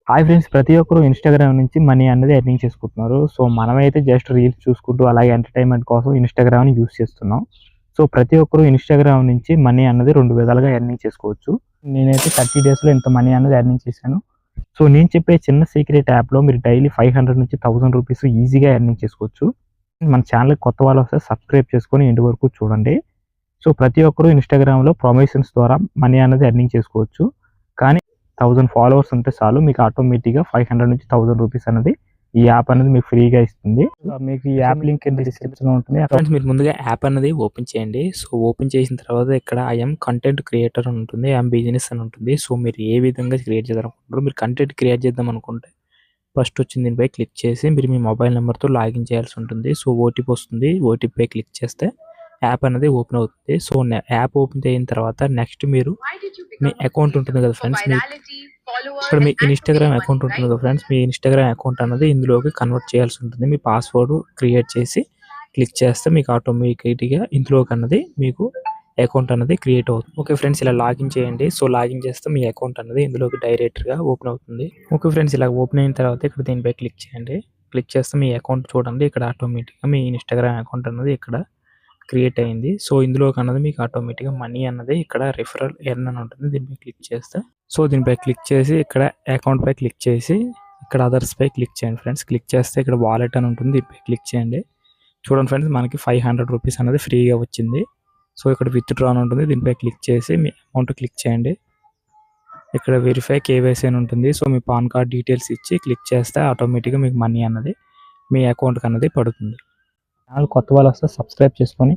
Hi friends, ప్రతి ఒక్కరు Instagram నుంచి మనీ అనేది ఎర్నింగ్ చేసుకుంటున్నారు. సో, మనమైతే జస్ట్ రీల్స్ చూసుకుంటూ అలాగే ఎంటర్‌టైన్‌మెంట్ కోసం ఇన్‌స్టాగ్రామ్‌ని యూజ్ చేస్తున్నాం. సో, ప్రతి ఒక్కరు ఇన్‌స్టాగ్రామ్ నుంచి మనీ అన్నది 2 విధాలుగా ఎర్నింగ్ చేసుకోవచ్చు. నేనైతే 30 డేస్‌లో ఇంత మనీ అనేది ఎర్నింగ్ చేశాను. సో, నేను చెప్పే చిన్న సీక్రెట్ యాప్‌లో మీరు డైలీ 500 నుంచి 1000 రూపీస్ ఈజీగా ఎర్నింగ్ చేసుకోవచ్చు. మన ఛానల్‌కి కొత్త వాళ్ళు వస్తే సబ్స్క్రైబ్ చేసుకొని ఎండ్ వరకు చూడండి. సో, ప్రతి ఒక్కరు ఇన్‌స్టాగ్రామ్‌లో ప్రమోషన్స్ ద్వారా మనీ అనేది ఎర్నింగ్ చేసుకోవచ్చు. కానీ 1000 ఫాలోవర్స్ ఉంటే చాలు, మీకు ఆటోమేటిక్‌గా 500 నుంచి 1000 రూపీస్ అనేది ఈ యాప్ అనేది మీకు ఫ్రీగా ఇస్తుంది. మీకు ఈ యాప్ లింక్ కింద డిస్క్రిప్షన్‌లో ఉంటుంది. ఫ్రెండ్స్, మీరు ముందుగా యాప్ అనేది ఓపెన్ చేయండి. సో, ఓపెన్ చేసిన తర్వాత ఇక్కడ ఐఎమ్ కంటెంట్ క్రియేటర్ అని ఉంటుంది. ఐఎమ్ బిజినెస్ అని ఉంటుంది. సో, మీరు ఏ విధంగా క్రియేట్ చేయాలనుకుంటున్నారో, మీరు కంటెంట్ క్రియేట్ చేద్దాం అనుకుంటే ఫస్ట్ వచ్చిన దీనిపై క్లిక్ చేసి మీరు మీ మొబైల్ నెంబర్తో లాగిన్ చేయాల్సి ఉంటుంది. సో, ఓటీపీ వస్తుంది. ఓటీపీపై క్లిక్ చేస్తే యాప్ అనేది ఓపెన్ అవుతుంది. సో, యాప్ ఓపెన్ అయిన తర్వాత నెక్స్ట్ మీరు మీ అకౌంట్ ఉంటుంది కదా ఫ్రెండ్స్, ఇక్కడ మీ ఇన్‌స్టాగ్రామ్ అకౌంట్ ఉంటుంది కదా ఫ్రెండ్స్, మీ ఇన్‌స్టాగ్రామ్ అకౌంట్ అనేది ఇందులోకి కన్వర్ట్ చేయాల్సి ఉంటుంది. మీ పాస్వర్డ్ క్రియేట్ చేసి క్లిక్ చేస్తే మీకు ఆటోమేటిక్‌గా ఇందులోకి అన్నది మీకు అకౌంట్ అనేది క్రియేట్ అవుతుంది. ఓకే ఫ్రెండ్స్, ఇలా లాగిన్ చేయండి. సో, లాగిన్ చేస్తే మీ అకౌంట్ అనేది ఇందులోకి డైరెక్ట్‌గా ఓపెన్ అవుతుంది. ఓకే ఫ్రెండ్స్, ఇలా ఓపెన్ అయిన తర్వాత ఇక్కడ దీనిపై క్లిక్ చేయండి. క్లిక్ చేస్తే మీ అకౌంట్ చూడండి, ఇక్కడ ఆటోమేటిక్‌గా మీ ఇన్‌స్టాగ్రామ్ అకౌంట్ అనేది ఇక్కడ క్రియేట్ అయింది. సో, ఇందులోకి అన్నది మీకు ఆటోమేటిక్‌గా మనీ అన్నది ఇక్కడ రిఫరల్ ఎర్న్ అని ఉంటుంది. దీనిపై క్లిక్ చేస్తే, సో, దీనిపై క్లిక్ చేసి ఇక్కడ అకౌంట్ పై క్లిక్ చేసి ఇక్కడ అదర్స్ పై క్లిక్ చేయండి ఫ్రెండ్స్. క్లిక్ చేస్తే ఇక్కడ వాలెట్ అని ఉంటుంది. దీనిపై క్లిక్ చేయండి. చూడండి ఫ్రెండ్స్, మనకి 500 రూపీస్ అనేది ఫ్రీగా వచ్చింది. సో, ఇక్కడ విత్‌డ్రా అని ఉంటుంది. దీనిపై క్లిక్ చేసి మీ అమౌంట్ క్లిక్ చేయండి. ఇక్కడ వెరిఫై కేవైసీ అని ఉంటుంది. సో, మీ పాన్ కార్డ్ డీటెయిల్స్ ఇచ్చి క్లిక్ చేస్తే ఆటోమేటిక్‌గా మీకు మనీ అన్నది మీ అకౌంట్‌కి అన్నది పడుతుంది. ఛానల్ కొత్త వాళ్ళు వస్తే సబ్స్క్రైబ్ చేసుకొని